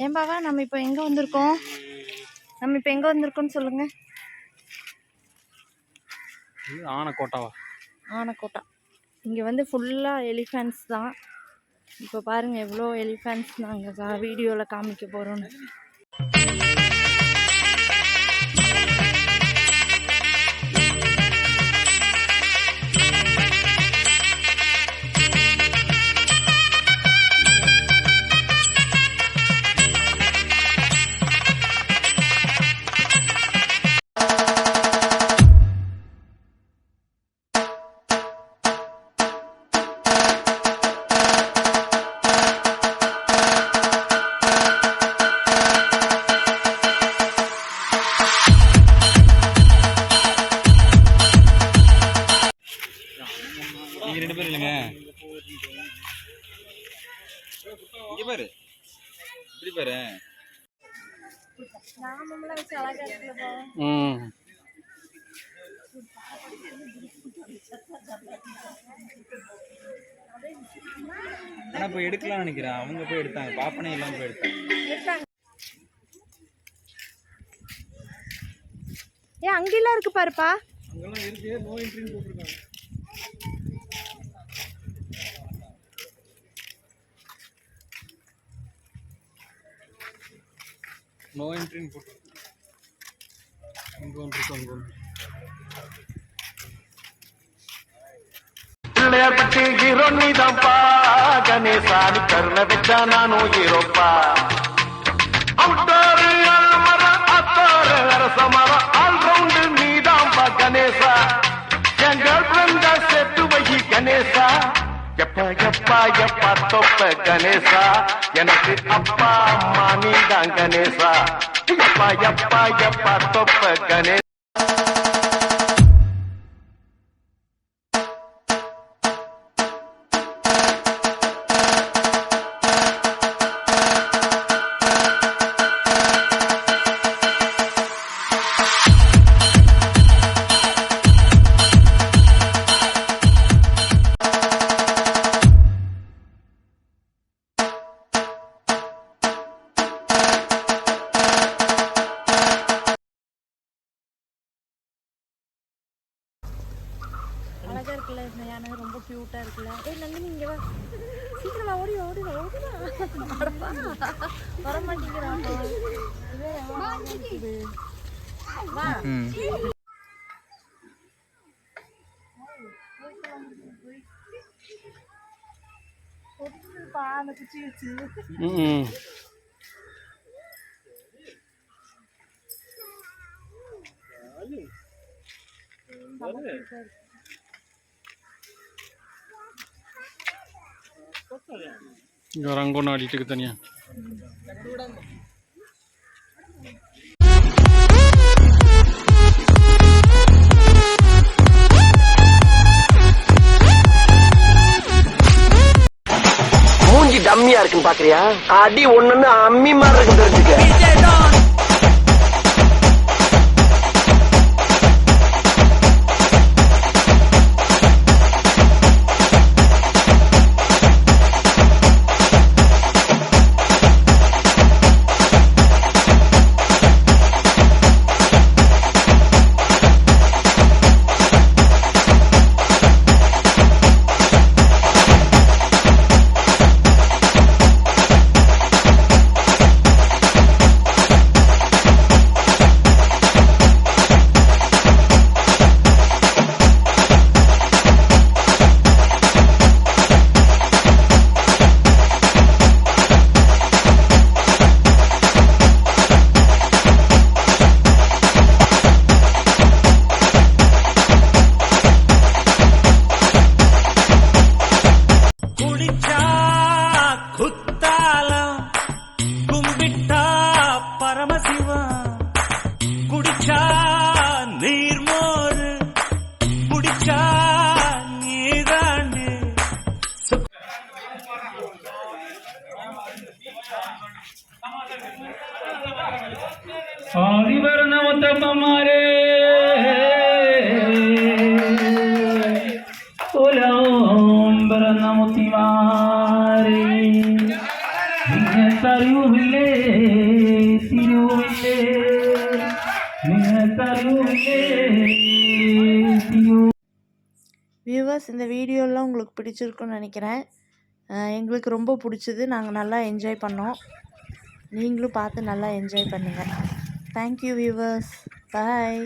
ஏன் பாவா நம்ம இப்போ எங்கே வந்திருக்கோம்? சொல்லுங்க. ஆனக்கோட்டாவா? ஆனக்கோட்டா. இங்கே வந்து ஃபுல்லாக எலிஃபென்ட்ஸ் தான். இப்போ பாருங்கள் எவ்வளோ எலிஃபென்ட்ஸ் நாங்கள் வீடியோவில் காமிக்க போகிறோன்னு. நீங்க ரெண்டு பேரும் இல்லைங்க, இங்க பாரு, இப்படி பாரு. ஆனா போய் எடுக்கலாம் நினைக்கிறேன். அவங்க போய் எடுத்தாங்க, பாப்பனே எல்லாம் போய் எடுத்தாங்க. ஏன் அங்கெல்லாம் இருக்கு பாருப்பா. அங்கெல்லாம் இருக்கு, நோ என்ட்ரின்னு போட்டிருக்காங்க. நோ என்ட்ரின்னு போட்டு பிள்ளையார்பட்டி ஹீரோ நீதான்ப்பா, கணேசானி கருணை வச்சா நானும் ஹீரோப்பா. அவுட்டாரு அல்மர அத்தாரு அரசமர ஆல்ரவுண்டு நீதான்ப்பா கணேசா. என் கேர்ள் ஃப்ரெண்ட செட்டு வை கணேசா. எப்பா எப்பா எப்பா தொப்ப கணேசா, எனக்கு அப்பா அம்மா நீதான் கணேசா. எப்பா எப்பா எப்பா தொப்ப கணேசா. அழகா இருக்குல்ல இந்த யானை, ரொம்ப கியூட்டா இருக்குல்ல. ஏய் நந்தினி இங்க வா, சீக்கிரம் வா, ஓடி வர மாட்டேங்கிறான். வா அந்த குச்சி வச்சு இங்கே ரங்கோன்னு ஆடிட்டு இருக்கு தனியா. மூஞ்சி டம்மியா இருக்குன்னு பாக்குறியா? அடி ஒண்ணுன்னு அம்மி மாதிரி இருக்கு தெரிஞ்சுக்க. हमारे नमती मारे सारी வியூவர்ஸ், இந்த வீடியோலாம் உங்களுக்கு பிடிச்சிருக்குன்னு நினைக்கிறேன். எங்களுக்கு ரொம்ப பிடிச்சது. நாங்கள் நல்லா என்ஜாய் பண்ணோம். நீங்களும் பார்த்து நல்லா என்ஜாய் பண்ணுங்கள். Thank you viewers. பாய்.